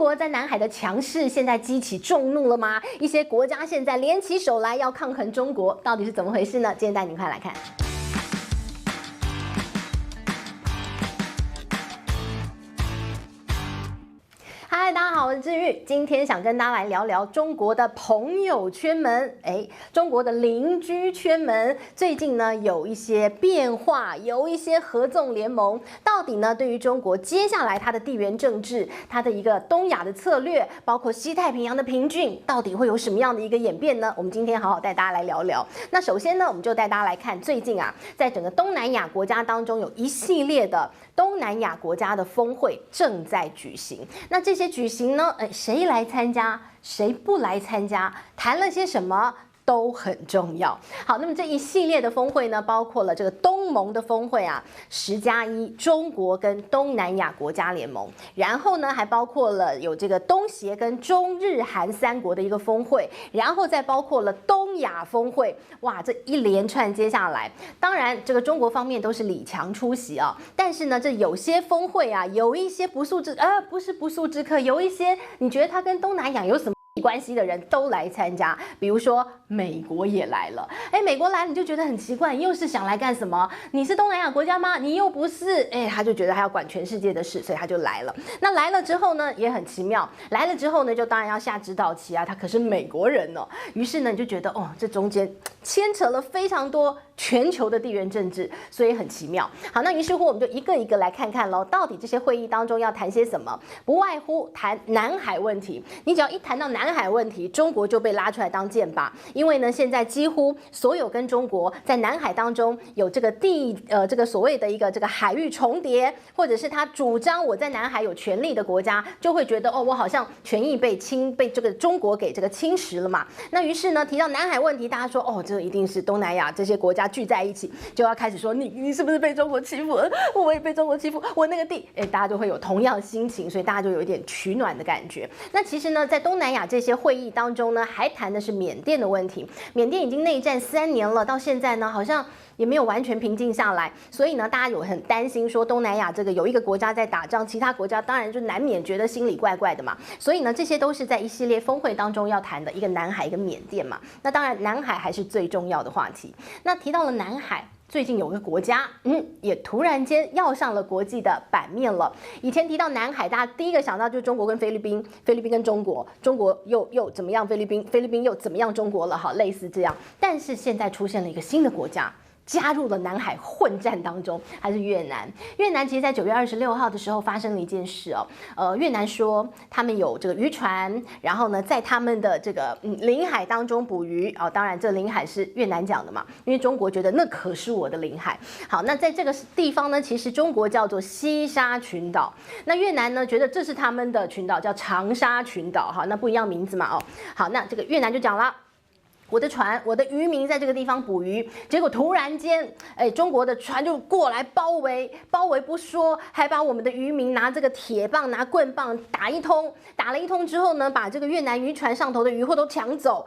国在南海的强势现在激起众怒了吗？一些国家现在联起手来要抗衡中国，到底是怎么回事呢？今天带你快来看。嗨，大家好，我是志玉，今天想跟大家来聊聊中国的朋友圈们，中国的邻居圈们，最近呢有一些变化，有一些合纵联盟，到底呢对于中国接下来它的地缘政治，它的一个东亚的策略，包括西太平洋的平均，到底会有什么样的一个演变呢？我们今天好好带大家来聊聊。那首先呢，我们就带大家来看最近啊，在整个东南亚国家当中，有一系列的东南亚国家的峰会正在举行。那这些举行呢，谁来参加，谁不来参加，谈了些什么？都很重要。好，那么这一系列的峰会呢，包括了这个东盟的峰会啊，10+1，中国跟东南亚国家联盟，然后呢还包括了有这个东协跟中日韩3国的一个峰会，然后再包括了东亚峰会。哇，这一连串接下来，当然这个中国方面都是李强出席啊，但是呢这有些峰会啊，有一些不速之客，有一些你觉得它跟东南亚有什么关系的人都来参加，比如说美国也来了。美国来了你就觉得很奇怪，你又是想来干什么？你是东南亚国家吗？你又不是。他就觉得他要管全世界的事，所以他就来了。那来了之后呢，也很奇妙。来了之后呢，就当然要下指导棋啊，他可是美国人哦。于是呢，你就觉得这中间牵扯了非常多全球的地缘政治，所以很奇妙。好，那于是乎我们就一个一个来看看咯，到底这些会议当中要谈些什么？不外乎谈南海问题。你只要一谈到南海问题，中国就被拉出来当箭靶，因为呢，现在几乎所有跟中国在南海当中有这个这个所谓的一个这个海域重叠，或者是他主张我在南海有权利的国家，就会觉得我好像权益被这个中国给这个侵蚀了嘛。那于是呢，提到南海问题，大家说这一定是东南亚这些国家聚在一起，就要开始说你是不是被中国欺负了？我也被中国欺负，我那个地，大家就会有同样心情，所以大家就有一点取暖的感觉。那其实呢，在东南亚这些会议当中呢，还谈的是缅甸的问题。缅甸已经内战3年了，到现在呢，好像也没有完全平静下来，所以呢，大家有很担心说东南亚这个有一个国家在打仗，其他国家当然就难免觉得心里怪怪的嘛。所以呢，这些都是在一系列峰会当中要谈的，一个南海，一个缅甸嘛。那当然，南海还是最重要的话题。那提到了南海，最近有个国家，也突然间要上了国际的版面了。以前提到南海，大家第一个想到就是中国跟菲律宾，菲律宾跟中国，中国又怎么样菲律宾，菲律宾又怎么样中国了，好，类似这样。但是现在出现了一个新的国家，加入了南海混战当中，还是越南。越南其实在9月26号的时候发生了一件事越南说他们有这个渔船，然后呢在他们的这个领海当中捕鱼当然这领海是越南讲的嘛，因为中国觉得那可是我的领海。好，那在这个地方呢，其实中国叫做西沙群岛，那越南呢觉得这是他们的群岛，叫长沙群岛。好，那不一样名字嘛好，那这个越南就讲了，我的船，我的渔民在这个地方捕鱼，结果突然间，中国的船就过来包围不说，还把我们的渔民拿这个铁棒、拿棍棒打了一通之后呢，把这个越南渔船上头的渔获都抢走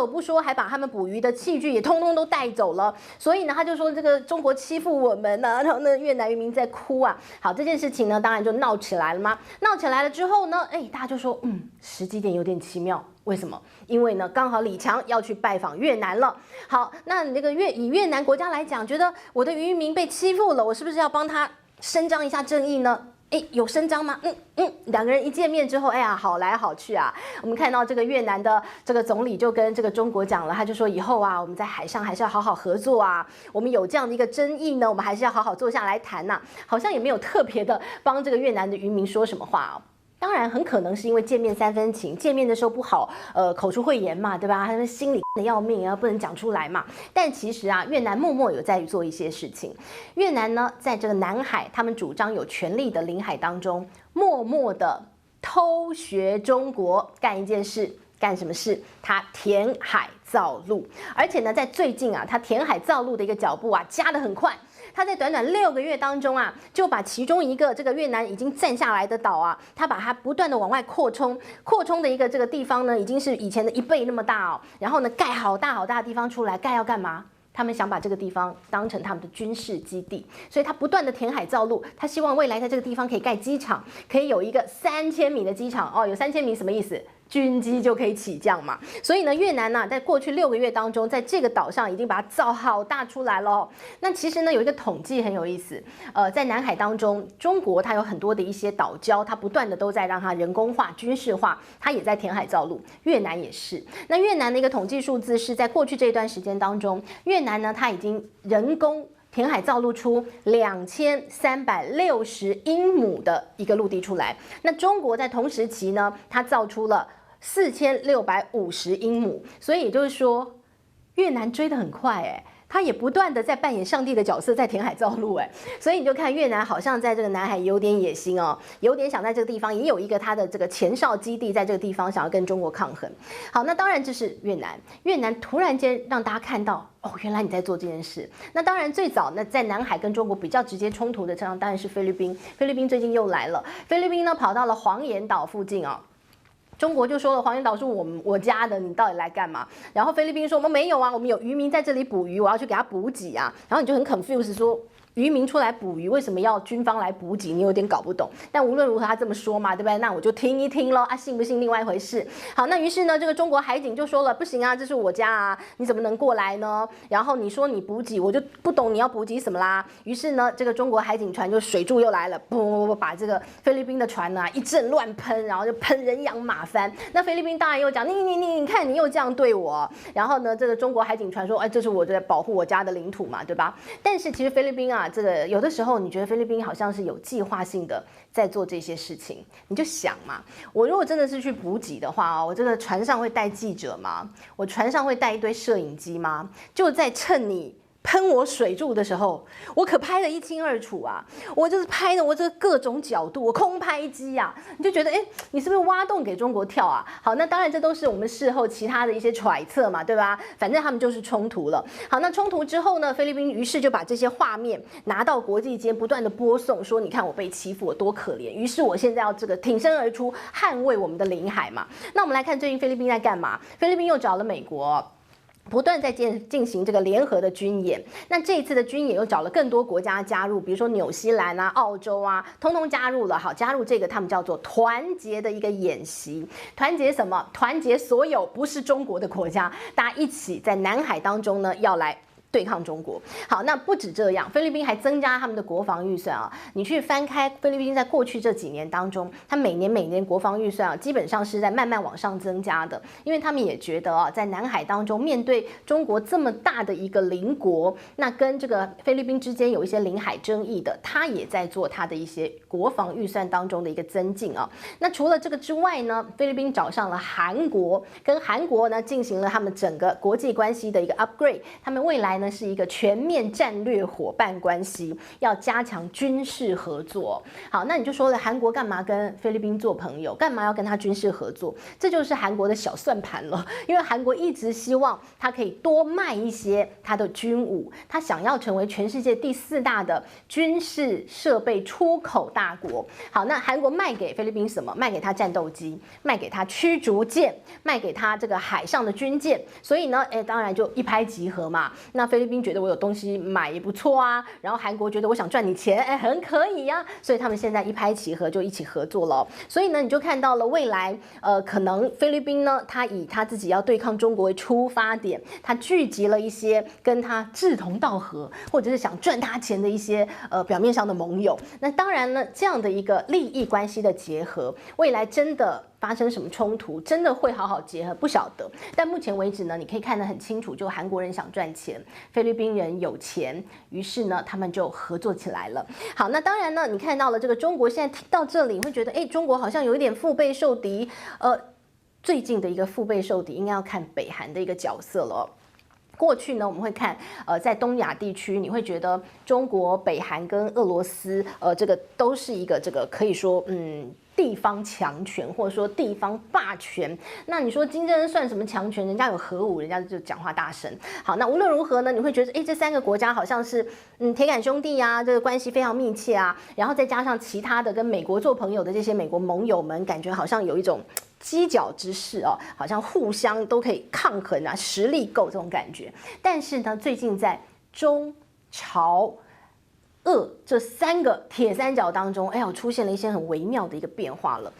不说，还把他们捕鱼的器具也通通都带走了。所以呢，他就说这个中国欺负我们然后呢，越南渔民在哭啊。好，这件事情呢，当然就闹起来了嘛。闹起来了之后呢，大家就说，时机点有点奇妙。为什么？因为呢，刚好李强要去拜访越南了。好，那那个以越南国家来讲，觉得我的渔民被欺负了，我是不是要帮他伸张一下正义呢？有伸张吗？两个人一见面之后，好来好去啊。我们看到这个越南的这个总理就跟这个中国讲了，他就说以后啊，我们在海上还是要好好合作啊。我们有这样的一个争议呢，我们还是要好好坐下来谈呐。好像也没有特别的帮这个越南的渔民说什么话当然，很可能是因为见面3分情，见面的时候不好，口出秽言嘛，对吧？他们心里的要命不能讲出来嘛。但其实啊，越南默默有在做一些事情。越南呢，在这个南海，他们主张有权利的领海当中，默默的偷学中国干一件事。干什么事？他填海造陆，而且呢，在最近啊，他填海造陆的一个脚步啊，加得很快。他在短短6个月当中啊，就把其中一个这个越南已经占下来的岛啊，他把它不断的往外扩充的一个这个地方呢，已经是以前的1倍那么大然后呢，盖好大的地方出来，盖要干嘛？他们想把这个地方当成他们的军事基地，所以他不断的填海造陆，他希望未来在这个地方可以盖机场，可以有一个3000米的机场哦，有3000米什么意思？军机就可以起降嘛，所以呢，越南呢，在过去6个月当中，在这个岛上已经把它造好大出来了哦。那其实呢，有一个统计很有意思，在南海当中，中国它有很多的一些岛礁，它不断的都在让它人工化、军事化，它也在填海造陆。越南也是。那越南的一个统计数字是在过去这段时间当中，越南呢，它已经人工填海造陆出2360英亩的一个陆地出来。那中国在同时期呢，它造出了4650英亩，所以也就是说，越南追得很快哎，他也不断的在扮演上帝的角色，在填海造陆哎，所以你就看越南好像在这个南海有点野心哦，有点想在这个地方也有一个他的这个前哨基地，在这个地方想要跟中国抗衡。好，那当然这是越南，越南突然间让大家看到哦，原来你在做这件事。那当然最早呢，在南海跟中国比较直接冲突的这样当然是菲律宾，菲律宾最近又来了，菲律宾呢跑到了黄岩岛附近哦。中国就说了，黄岩岛是我家的，你到底来干嘛？然后菲律宾说我们没有啊，我们有渔民在这里捕鱼，我要去给他补给啊。然后你就很 confused 说，渔民出来捕鱼，为什么要军方来补给？你有点搞不懂。但无论如何，他这么说嘛，对不对？那我就听一听咯，啊，信不信另外一回事。好，那于是呢，这个中国海警就说了，不行啊，这是我家啊，你怎么能过来呢？然后你说你补给，我就不懂你要补给什么啦。于是呢，这个中国海警船就水柱又来了，不，把这个菲律宾的船呢一阵乱喷，然后就喷人仰马翻。那菲律宾当然又讲，你看你又这样对我。然后呢，这个中国海警船说，哎，这是我在保护我家的领土嘛，对吧？但是其实菲律宾啊。这个有的时候，你觉得菲律宾好像是有计划性的在做这些事情，你就想嘛，我如果真的是去补给的话，我这个船上会带记者吗？我船上会带一堆摄影机吗？就在趁你喷我水柱的时候，我可拍得一清二楚啊！我就是拍的我这个各种角度，我空拍机啊，你就觉得，哎，你是不是挖洞给中国跳啊？好，那当然这都是我们事后其他的一些揣测嘛，对吧？反正他们就是冲突了。好，那冲突之后呢，菲律宾于是就把这些画面拿到国际间不断的播送，说你看我被欺负，我多可怜。于是我现在要这个挺身而出，捍卫我们的领海嘛。那我们来看最近菲律宾在干嘛？菲律宾又找了美国。不断在进行这个联合的军演，那这一次的军演又找了更多国家加入，比如说纽西兰啊、澳洲啊，通通加入了。好，加入这个他们叫做团结的一个演习，团结什么？团结所有不是中国的国家，大家一起在南海当中呢要来对抗中国。好，那不止这样，菲律宾还增加他们的国防预算啊。你去翻开菲律宾在过去这几年当中，它每年国防预算啊，基本上是在慢慢往上增加的，因为他们也觉得啊，在南海当中面对中国这么大的一个邻国，那跟这个菲律宾之间有一些领海争议的，他也在做他的一些国防预算当中的一个增进啊。那除了这个之外呢，菲律宾找上了韩国，跟韩国呢进行了他们整个国际关系的一个 upgrade， 他们未来呢是一个全面战略伙伴关系，要加强军事合作。好，那你就说了，韩国干嘛跟菲律宾做朋友？干嘛要跟他军事合作？这就是韩国的小算盘了。因为韩国一直希望他可以多卖一些他的军武，他想要成为全世界第4大的军事设备出口大国。好，那韩国卖给菲律宾什么？卖给他战斗机，卖给他驱逐舰，卖给他这个海上的军舰。所以呢，当然就一拍即合嘛。那菲律宾觉得我有东西买也不错啊，然后韩国觉得我想赚你钱，很可以呀，所以他们现在一拍即合，就一起合作了。所以呢，你就看到了未来，可能菲律宾呢，他以他自己要对抗中国为出发点，他聚集了一些跟他志同道合，或者是想赚他钱的一些表面上的盟友。那当然呢，这样的一个利益关系的结合，未来真的发生什么冲突，真的会好好结合，不晓得。但目前为止呢，你可以看得很清楚，就韩国人想赚钱，菲律宾人有钱，于是呢，他们就合作起来了。好，那当然呢，你看到了这个中国现在听到这里，你会觉得，中国好像有一点腹背受敌。最近的一个腹背受敌，应该要看北韩的一个角色了。过去呢，我们会看，在东亚地区，你会觉得中国、北韩跟俄罗斯，这个都是一个这个可以说，地方强权或者说地方霸权。那你说金正恩算什么强权？人家有核武，人家就讲话大声。好，那无论如何呢，你会觉得，这3个国家好像是，铁杆兄弟啊，这个关系非常密切啊。然后再加上其他的跟美国做朋友的这些美国盟友们，感觉好像有一种犄角之势哦，好像互相都可以抗衡啊，实力够这种感觉。但是呢，最近在中朝俄这3个铁三角当中，哎呦，出现了一些很微妙的一个变化了。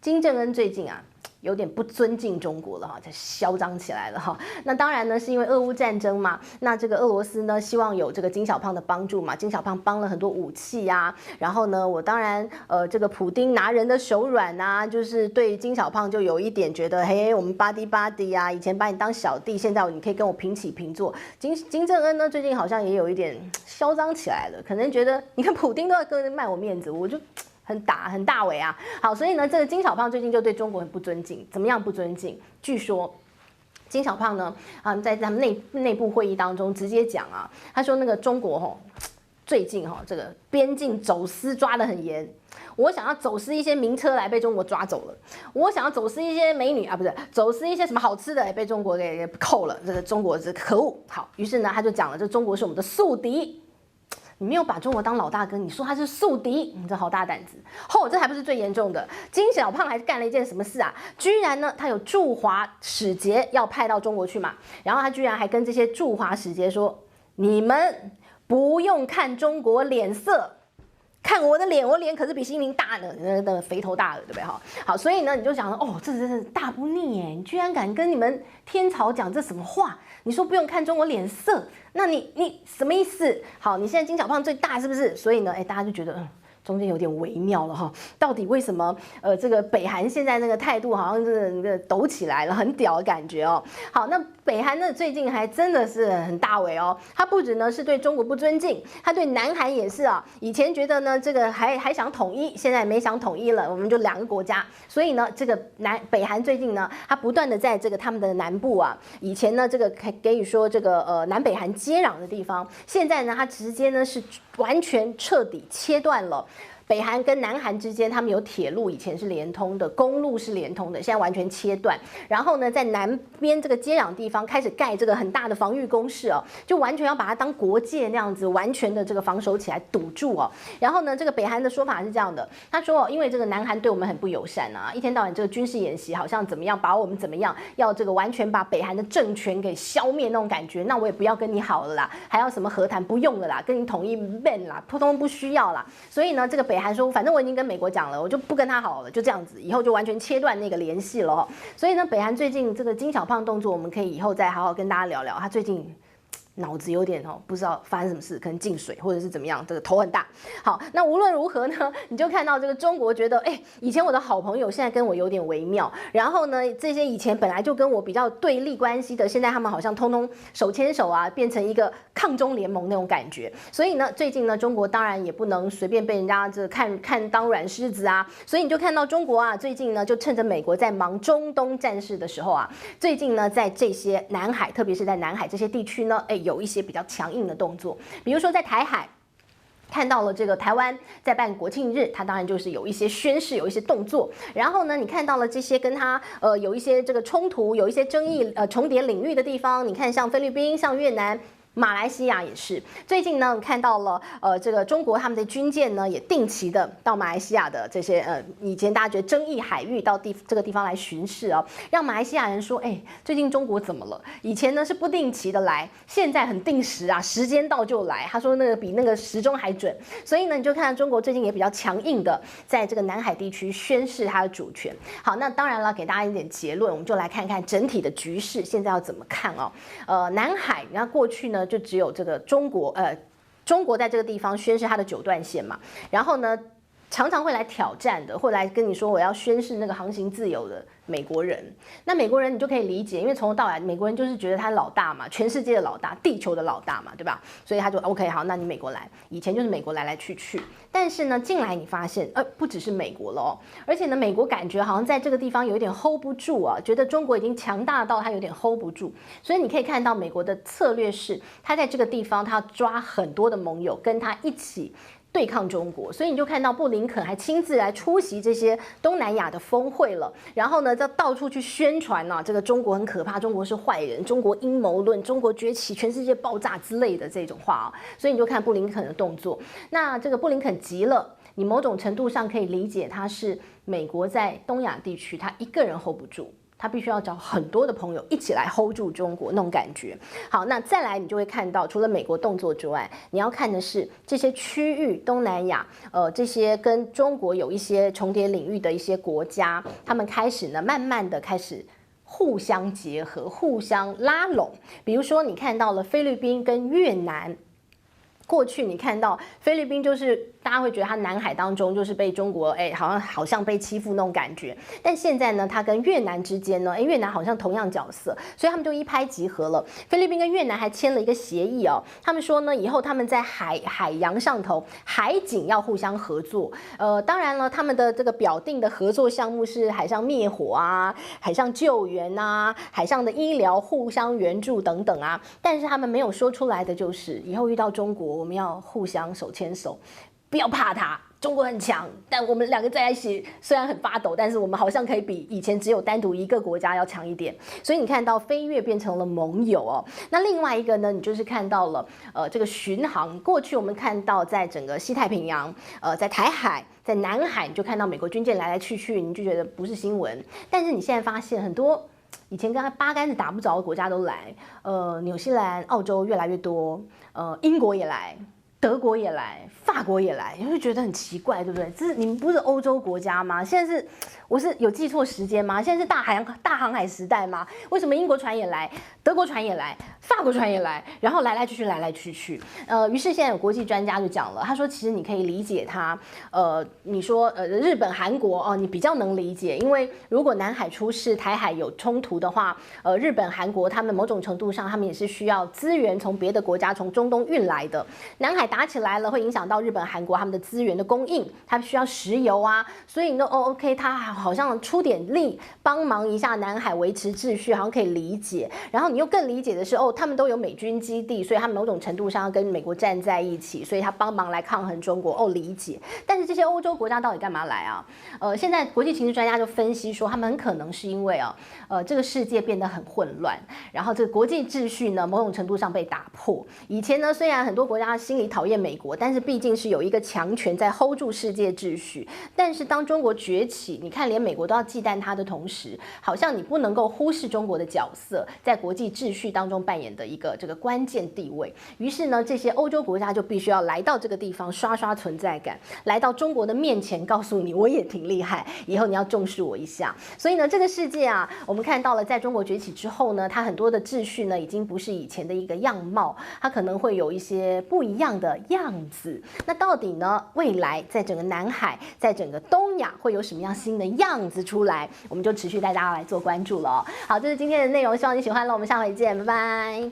金正恩最近啊，有点不尊敬中国了哈，才嚣张起来了哈。那当然呢，是因为俄乌战争嘛。那这个俄罗斯呢，希望有这个金小胖的帮助嘛。金小胖帮了很多武器呀。然后呢，我当然这个普丁拿人的手软啊，就是对金小胖就有一点觉得，嘿，我们buddy啊，以前把你当小弟，现在你可以跟我平起平坐。金正恩呢，最近好像也有一点嚣张起来了，可能觉得你看普丁都要跟卖我面子，我就。很大尾啊！好，所以呢，这个金小胖最近就对中国很不尊敬，怎么样不尊敬？据说金小胖呢，在他们内部会议当中直接讲啊，他说那个中国最近这个边境走私抓得很严，我想要走私一些名车来被中国抓走了，我想要走私一些美女啊，不是走私一些什么好吃的也被中国给扣了，这个中国这可恶！好，于是呢他就讲了，这中国是我们的宿敌。你没有把中国当老大哥，你说他是宿敌，你这好大胆子！这还不是最严重的，金小胖还干了一件什么事啊？居然呢，他有驻华使节要派到中国去嘛，然后他居然还跟这些驻华使节说：“你们不用看中国脸色。”看我的脸，我脸可是比心灵大呢，那肥头大耳，对不对哈？好，所以呢，你就想这真是大不逆耶！你居然敢跟你们天朝讲这什么话？你说不用看中国脸色，那你什么意思？好，你现在金小胖最大是不是？所以呢，大家就觉得中间有点微妙了哈，到底为什么这个北韩现在那个态度好像是抖起来了，很屌的感觉哦。好，那北韩呢最近还真的是很大尾哦，他不止呢是对中国不尊敬，他对南韩也是啊。以前觉得呢这个还想统一，现在没想统一了，我们就2个国家。所以呢，这个北韩最近呢，他不断的在这个他们的南部啊，以前呢这个给予说这个南北韩接壤的地方，现在呢他直接呢是完全彻底切断了。北韩跟南韩之间，他们有铁路，以前是连通的，公路是连通的，现在完全切断。然后呢，在南边这个接壤地方开始盖这个很大的防御工事哦，就完全要把它当国界那样子，完全的这个防守起来，堵住哦。然后呢，这个北韩的说法是这样的，他说因为这个南韩对我们很不友善啊，一天到晚这个军事演习，好像怎么样把我们怎么样，要这个完全把北韩的政权给消灭那种感觉，那我也不要跟你好了啦，还要什么和谈不用了啦，跟你统一 ban 啦，通通不需要啦。所以呢，这个北韩说，反正我已经跟美国讲了，我就不跟他好了，就这样子，以后就完全切断那个联系了。所以呢，北韩最近这个金小胖动作，我们可以以后再好好跟大家聊聊。他最近脑子有点不知道发生什么事，可能进水或者是怎么样，这个头很大。好，那无论如何呢，你就看到这个中国觉得，以前我的好朋友现在跟我有点微妙，然后呢，这些以前本来就跟我比较对立关系的，现在他们好像通通手牵手啊，变成一个抗中联盟那种感觉。所以呢，最近呢，中国当然也不能随便被人家这看当软柿子啊。所以你就看到中国啊，最近呢，就趁着美国在忙中东战事的时候啊，最近呢，在这些南海，特别是在南海这些地区呢，有一些比较强硬的动作，比如说在台海。看到了这个台湾在办国庆日，它当然就是有一些宣示，有一些动作。然后呢，你看到了这些跟它有一些这个冲突，有一些争议重叠领域的地方。你看，像菲律宾、像越南。马来西亚也是，最近呢看到了这个中国他们的军舰呢也定期的到马来西亚的这些以前大家觉得争议海域到这个地方来巡视哦，让马来西亚人说，最近中国怎么了？以前呢是不定期的来，现在很定时啊，时间到就来。他说那个比那个时钟还准，所以呢你就看到中国最近也比较强硬的在这个南海地区宣示它的主权。好，那当然了，给大家一点结论，我们就来看看整体的局势现在要怎么看哦。南海，你看过去呢。就只有这个中国在这个地方宣示它的9段线嘛，然后呢，常常会来挑战的，会来跟你说我要宣示那个航行自由的美国人。那美国人你就可以理解，因为从头到尾美国人就是觉得他老大嘛，全世界的老大，地球的老大嘛，对吧？所以他就 OK 好，那你美国来。以前就是美国来去，但是呢，近来你发现，不只是美国了哦，而且呢，美国感觉好像在这个地方有一点 hold 不住啊，觉得中国已经强大到他有点 hold 不住。所以你可以看到美国的策略是，他在这个地方他要抓很多的盟友跟他一起。对抗中国，所以你就看到布林肯还亲自来出席这些东南亚的峰会了，然后呢，再到处去宣传这个中国很可怕，中国是坏人，中国阴谋论，中国崛起，全世界爆炸之类的这种话啊，所以你就看布林肯的动作。那这个布林肯急了，你某种程度上可以理解他是美国在东亚地区，他一个人 hold 不住。他必须要找很多的朋友一起来 hold 住中国那种感觉。好，那再来你就会看到，除了美国动作之外，你要看的是这些区域东南亚，这些跟中国有一些重叠领域的一些国家，他们开始呢，慢慢的开始互相结合、互相拉拢。比如说，你看到了菲律宾跟越南。过去你看到菲律宾就是大家会觉得它南海当中就是被中国好像被欺负那种感觉，但现在呢，它跟越南之间呢，越南好像同样角色，所以他们就一拍即合了。菲律宾跟越南还签了一个协议哦，他们说呢，以后他们在海洋上头海警要互相合作。当然了，他们的这个表定的合作项目是海上灭火啊、海上救援啊、海上的医疗互相援助等等啊，但是他们没有说出来的就是，以后遇到中国。我们要互相手牵手，不要怕他。中国很强，但我们两个在一起虽然很发抖，但是我们好像可以比以前只有单独一个国家要强一点。所以你看到飞越变成了盟友哦。那另外一个呢，你就是看到了这个巡航。过去我们看到在整个西太平洋，在台海、在南海，你就看到美国军舰来来去去，你就觉得不是新闻。但是你现在发现很多。以前跟他八竿子打不着的国家都来，纽西兰、澳洲越来越多，英国也来，德国也来，法国也来，你会觉得很奇怪，对不对？这是你们不是欧洲国家吗？现在是我是有记错时间吗？现在是大航海时代吗？为什么英国船也来，德国船也来，法国船也来，然后来来去去，来来去去。于是现在有国际专家就讲了，他说其实你可以理解他，你说日本、韩国哦，你比较能理解，因为如果南海出事、台海有冲突的话，日本、韩国他们某种程度上他们也是需要资源从别的国家从中东运来的。南海打起来了，会影响到日本、韩国他们的资源的供应，他们需要石油啊，所以呢，OK， 他好像出点力帮忙一下南海维持秩序，好像可以理解。然后你又更理解的是，他们都有美军基地，所以他们某种程度上要跟美国站在一起，所以他帮忙来抗衡中国，理解。但是这些欧洲国家到底干嘛来啊？现在国际情势专家就分析说，他们很可能是因为这个世界变得很混乱，然后这个国际秩序呢，某种程度上被打破。以前呢，虽然很多国家心里讨厌美国，但是毕竟是有一个强权在 hold 住世界秩序。但是当中国崛起，你看连美国都要忌惮它的同时，好像你不能够忽视中国的角色在国际秩序当中扮演的一个这个关键地位。于是呢，这些欧洲国家就必须要来到这个地方刷刷存在感，来到中国的面前，告诉你我也挺厉害，以后你要重视我一下。所以呢，这个世界啊，我们看到了，在中国崛起之后呢，它很多的秩序呢，已经不是以前的一个样貌，它可能会有一些不一样的样子。那到底呢，未来在整个南海，在整个东亚会有什么样新的样子出来？我们就持续带大家来做关注了。好，这是今天的内容，希望你喜欢了，我们下回见，拜拜。